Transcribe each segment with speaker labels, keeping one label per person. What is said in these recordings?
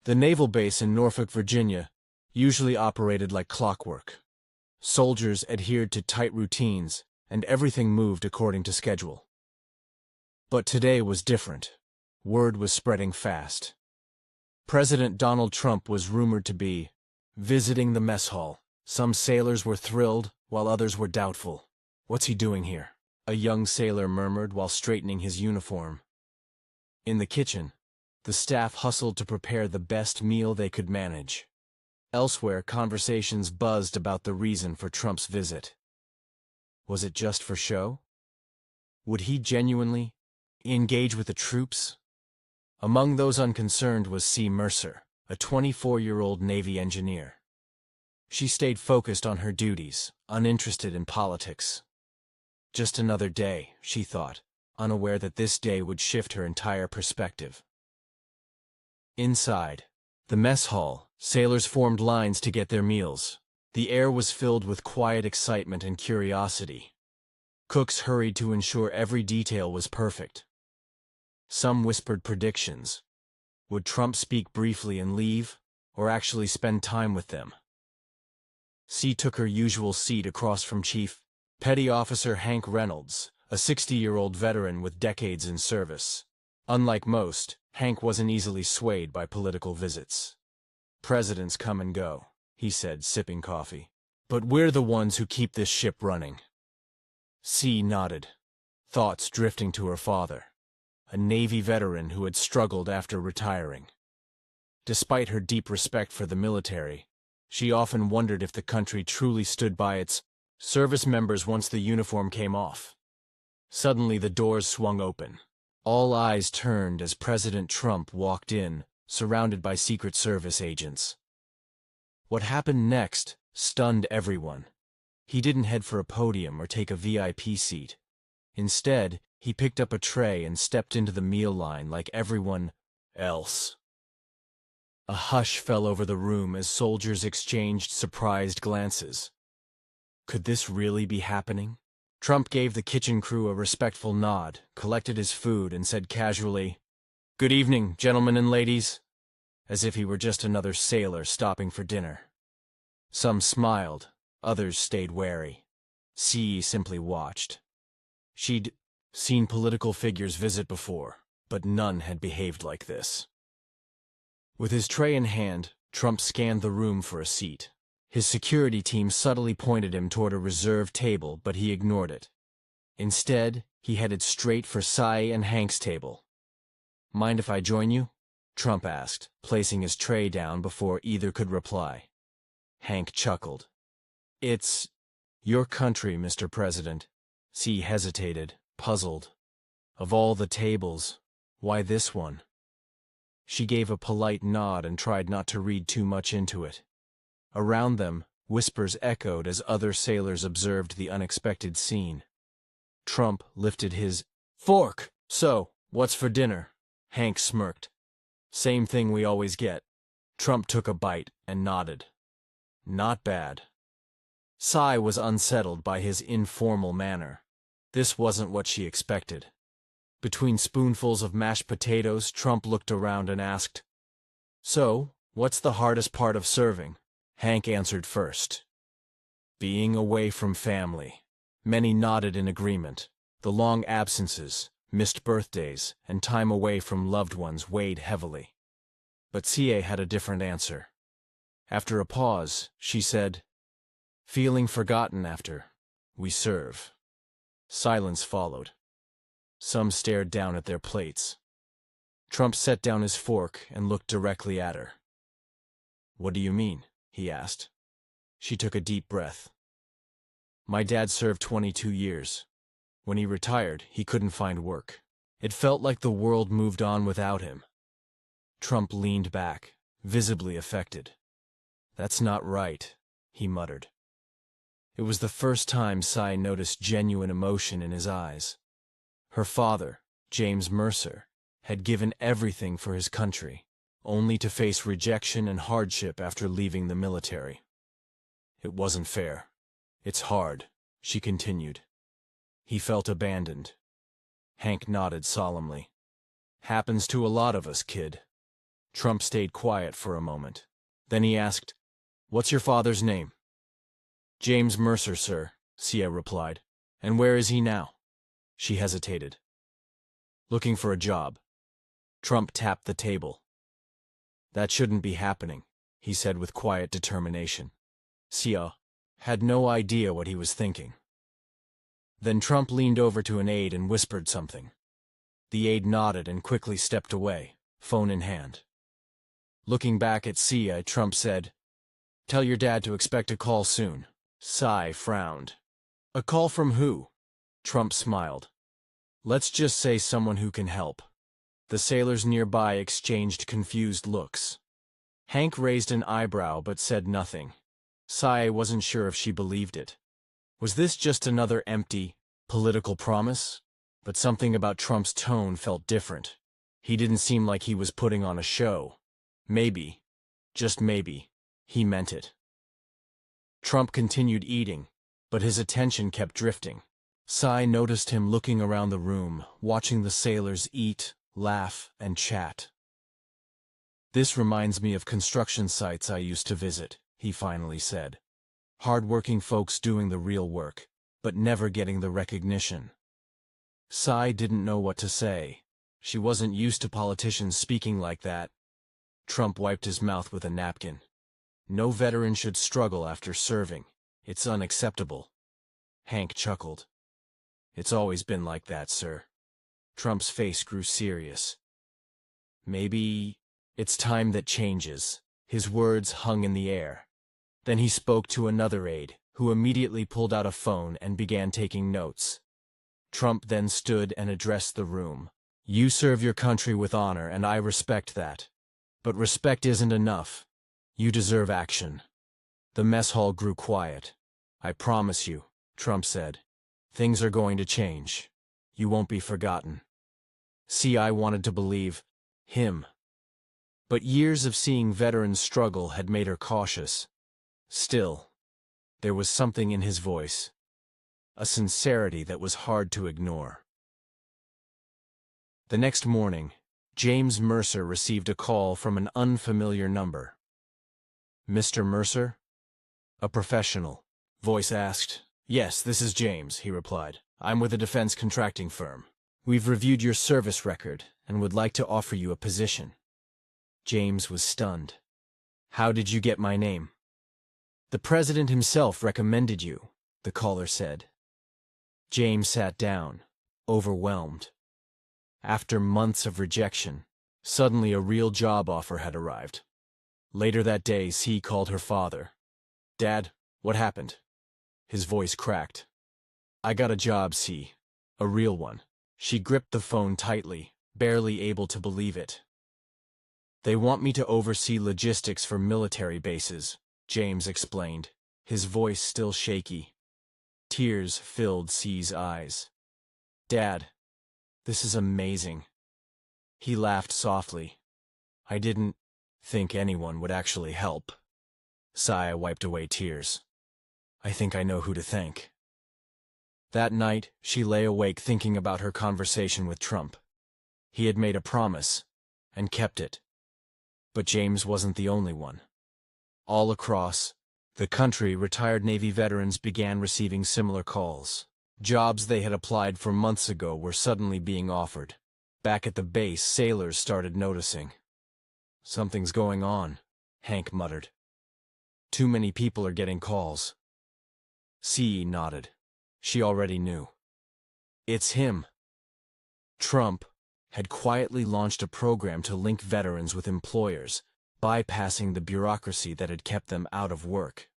Speaker 1: The naval base in Norfolk, Virginia, usually operated like clockwork. Soldiers adhered to tight routines, and everything moved according to schedule. But today was different. Word was spreading fast. President Donald Trump was rumored to be visiting the mess hall. Some sailors were thrilled, while others were doubtful. "What's he doing here?" a young sailor murmured while straightening his uniform. In the kitchen, the staff hustled to prepare the best meal they could manage. Elsewhere, conversations buzzed about the reason for Trump's visit. Was it just for show? Would he genuinely engage with the troops? Among those unconcerned was C. Mercer, a 24-year-old Navy engineer. She stayed focused on her duties, uninterested in politics. Just another day, she thought, unaware that this day would shift her entire perspective. Inside the mess hall, sailors formed lines to get their meals. The air was filled with quiet excitement and curiosity. Cooks hurried to ensure every detail was perfect. Some whispered predictions. Would Trump speak briefly and leave, or actually spend time with them? C took her usual seat across from Chief Petty Officer Hank Reynolds, a 60-year-old veteran with decades in service. Unlike most, Hank wasn't easily swayed by political visits. "Presidents come and go," he said, sipping coffee. "But we're the ones who keep this ship running." C nodded, thoughts drifting to her father, a Navy veteran who had struggled after retiring. Despite her deep respect for the military, she often wondered if the country truly stood by its service members once the uniform came off. Suddenly the doors swung open. All eyes turned as President Trump walked in, surrounded by Secret Service agents. What happened next stunned everyone. He didn't head for a podium or take a VIP seat. Instead, he picked up a tray and stepped into the meal line like everyone else. A hush fell over the room as soldiers exchanged surprised glances. Could this really be happening? Trump gave the kitchen crew a respectful nod, collected his food, and said casually, "Good evening, gentlemen and ladies," as if he were just another sailor stopping for dinner. Some smiled, others stayed wary. C simply watched. She'd seen political figures visit before, but none had behaved like this. With his tray in hand, Trump scanned the room for a seat. His security team subtly pointed him toward a reserved table, but he ignored it. Instead, he headed straight for Cy and Hank's table. "Mind if I join you?" Trump asked, placing his tray down before either could reply. Hank chuckled. "It's your country, Mr. President." C hesitated, puzzled. Of all the tables, why this one? She gave a polite nod and tried not to read too much into it. Around them, whispers echoed as other sailors observed the unexpected scene. Trump lifted his fork. "So, what's for dinner?" Hank smirked. "Same thing we always get." Trump took a bite and nodded. "Not bad." Cy was unsettled by his informal manner. This wasn't what she expected. Between spoonfuls of mashed potatoes, Trump looked around and asked, "So, what's the hardest part of serving?" Hank answered first. "Being away from family." Many nodded in agreement. The long absences, missed birthdays, and time away from loved ones weighed heavily. But CA had a different answer. After a pause, she said, "Feeling forgotten after we serve." Silence followed. Some stared down at their plates. Trump set down his fork and looked directly at her. "What do you mean?" he asked. She took a deep breath. "My dad served 22 years. When he retired, he couldn't find work. It felt like the world moved on without him." Trump leaned back, visibly affected. "That's not right," he muttered. It was the first time Cy noticed genuine emotion in his eyes. Her father, James Mercer, had given everything for his country, only to face rejection and hardship after leaving the military. "It wasn't fair. It's hard," she continued. He felt abandoned. Hank nodded solemnly. "Happens to a lot of us, kid." Trump stayed quiet for a moment. Then he asked, "What's your father's name?" "James Mercer, sir," Sia replied. "And where is he now?" She hesitated. "Looking for a job." Trump tapped the table. "That shouldn't be happening," he said with quiet determination. Sia had no idea what he was thinking. Then Trump leaned over to an aide and whispered something. The aide nodded and quickly stepped away, phone in hand. Looking back at Sia, Trump said, "Tell your dad to expect a call soon." Sia frowned. "A call from who?" Trump smiled. "Let's just say someone who can help." The sailors nearby exchanged confused looks. Hank raised an eyebrow but said nothing. Sia wasn't sure if she believed it. Was this just another empty, political promise? But something about Trump's tone felt different. He didn't seem like he was putting on a show. Maybe, just maybe, he meant it. Trump continued eating, but his attention kept drifting. Sia noticed him looking around the room, watching the sailors eat, laugh, and chat. "This reminds me of construction sites I used to visit," he finally said. "Hard-working folks doing the real work, but never getting the recognition." Sia didn't know what to say. She wasn't used to politicians speaking like that. Trump wiped his mouth with a napkin. "No veteran should struggle after serving. It's unacceptable." Hank chuckled. "It's always been like that, sir." Trump's face grew serious. "Maybe it's time that changes." His words hung in the air. Then he spoke to another aide, who immediately pulled out a phone and began taking notes. Trump then stood and addressed the room. "You serve your country with honor, and I respect that. But respect isn't enough. You deserve action." The mess hall grew quiet. "I promise you," Trump said, "things are going to change. You won't be forgotten." CI wanted to believe him. But years of seeing veterans struggle had made her cautious. Still, there was something in his voice, a sincerity that was hard to ignore. The next morning, James Mercer received a call from an unfamiliar number. "Mr. Mercer?" A professional voice asked. "Yes, this is James," he replied. "I'm with a defense contracting firm. We've reviewed your service record and would like to offer you a position." James was stunned. "How did you get my name?" "The president himself recommended you," the caller said. James sat down, overwhelmed. After months of rejection, suddenly a real job offer had arrived. Later that day, C called her father. "Dad, what happened?" His voice cracked. "I got a job, C. A real one." She gripped the phone tightly, barely able to believe it. "They want me to oversee logistics for military bases," James explained, his voice still shaky. Tears filled C's eyes. "Dad, this is amazing." He laughed softly. "I didn't think anyone would actually help." Sia wiped away tears. "I think I know who to thank." That night, she lay awake thinking about her conversation with Trump. He had made a promise, and kept it. But James wasn't the only one. All across the country, retired Navy veterans began receiving similar calls. Jobs they had applied for months ago were suddenly being offered. Back at the base, sailors started noticing. "Something's going on," Hank muttered. "Too many people are getting calls." C nodded. She already knew. It's him. Trump had quietly launched a program to link veterans with employers, bypassing the bureaucracy that had kept them out of work.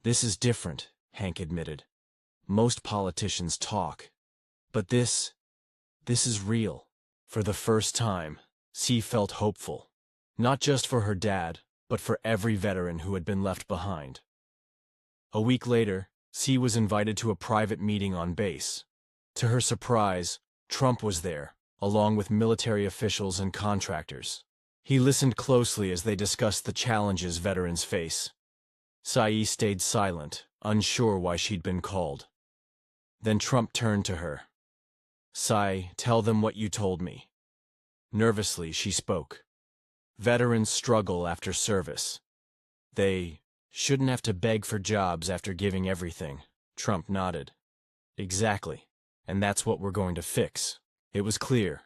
Speaker 1: "This is different," Hank admitted. "Most politicians talk. But this is real." For the first time, C felt hopeful. Not just for her dad, but for every veteran who had been left behind. A week later, C was invited to a private meeting on base. To her surprise, Trump was there, along with military officials and contractors. He listened closely as they discussed the challenges veterans face. Sia stayed silent, unsure why she'd been called. Then Trump turned to her. "Sia, tell them what you told me." Nervously, she spoke. Veterans struggle after service. They shouldn't have to beg for jobs after giving everything. Trump nodded. Exactly. And that's what we're going to fix. It was clear.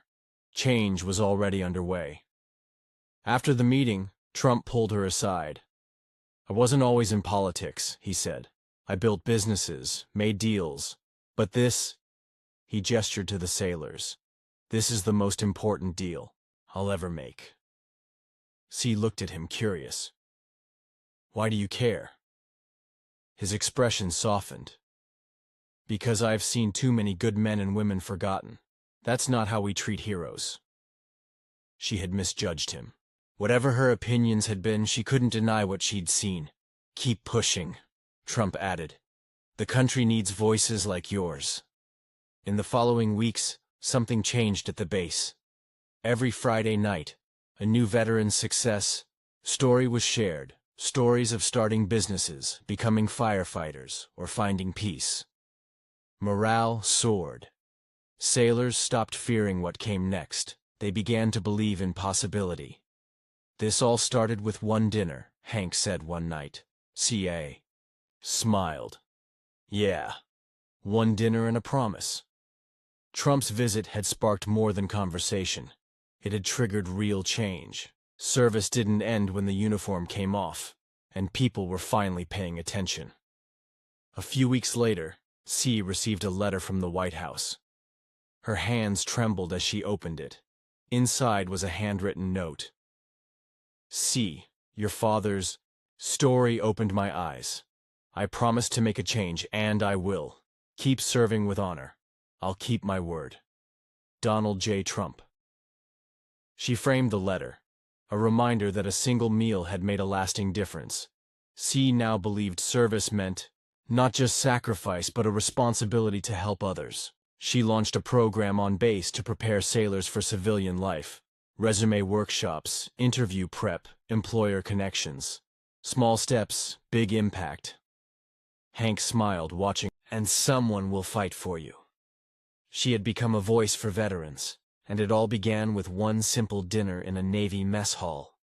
Speaker 1: Change was already underway. After the meeting, Trump pulled her aside. I wasn't always in politics, he said. I built businesses, made deals. But this, he gestured to the sailors. This is the most important deal I'll ever make. C looked at him curious. Why do you care? His expression softened. Because I've seen too many good men and women forgotten. That's not how we treat heroes. She had misjudged him. Whatever her opinions had been, she couldn't deny what she'd seen. Keep pushing, Trump added. The country needs voices like yours. In the following weeks, something changed at the base. Every Friday night, a new veteran's success story was shared. Stories of starting businesses, becoming firefighters, or finding peace. Morale soared. Sailors stopped fearing what came next. They began to believe in possibility. This all started with one dinner, Hank said one night. CA smiled. Yeah, one dinner and a promise. Trump's visit had sparked more than conversation. It had triggered real change. Service didn't end when the uniform came off, and people were finally paying attention. A few weeks later, C received a letter from the White House. Her hands trembled as she opened it. Inside was a handwritten note. C, your father's story opened my eyes. I promised to make a change, and I will. Keep serving with honor. I'll keep my word. Donald J. Trump. She framed the letter, a reminder that a single meal had made a lasting difference. C now believed service meant not just sacrifice, but a responsibility to help others. She launched a program on base to prepare sailors for civilian life. Resume workshops, interview prep, employer connections. Small steps, big impact. Hank smiled, watching, and someone will fight for you. She had become a voice for veterans, and it all began with one simple dinner in a Navy mess hall.